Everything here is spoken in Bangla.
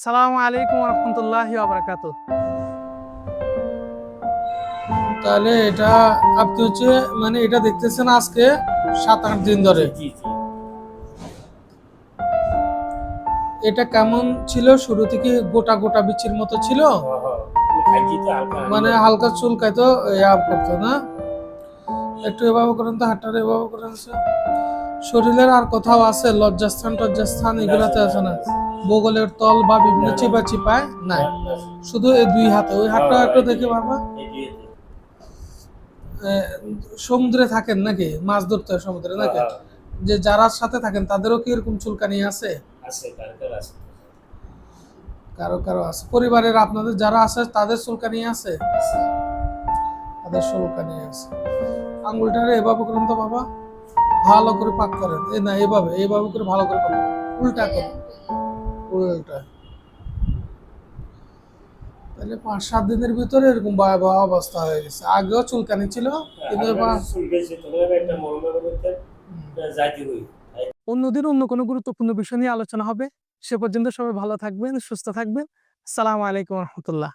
আসসালামু আলাইকুম রহমতুল্লাহি ওয়া বারাকাতুহু। তাহলে এটা আপনি হচ্ছে মানে এটা দেখতেছেন আজকে 7-8 দিন ধরে। জি জি এটা কেমন ছিল? শুরু থেকে গোটা গোটা বিচির মতো ছিল, খাইছি তো হালকা মানে হালকা চুলকাইতো, করতো না? একটু এভাবে করেন তো, হাতটা এভাবে করেন তো। শরীরের আর কোথাও আছে লজ্জাস্থান টজ্জাস্থান এগুলাতে আছে না? বগলের তল বা বিভিন্ন চিপা চিপায় নাই, শুধু এই দুই হাতে। ওই হাতটা একটু দেখে বাবা। সমুদ্রে থাকেন নাকি? মাছ ধরতে হয় সমুদ্রে নাকি? যে যারা সাথে থাকেন তাদেরও কি এরকম চুলকানি আছে? আছে কারকার আছে। কারো কারো আছে। পরিবারের আপনাদের যারা আছে তাদের চুলকানি আছে? তাদের চুলকানি আছে। আঙ্গুলটারে এভাবে করেন তো বাবা, ভালো করে পাক করেন। এই না, এইভাবে করে ভালো করে পাক করেন। উল্টা করেন, উল্টা। তাহলে 5-7 দিনের ভিতরে এরকম ভয়াবহ অবস্থা হয়ে গেছে। আগেও চুলকানি ছিল, কিন্তু এবার একটা মরমের মধ্যে যাইতে হই। অন্যদিন অন্য কোনো গুরুত্বপূর্ণ বিষয় নিয়ে আলোচনা হবে। সে পর্যন্ত সবাই ভালো থাকবেন, সুস্থ থাকবেন। আসসালামু আলাইকুম রহমতুল্লাহ।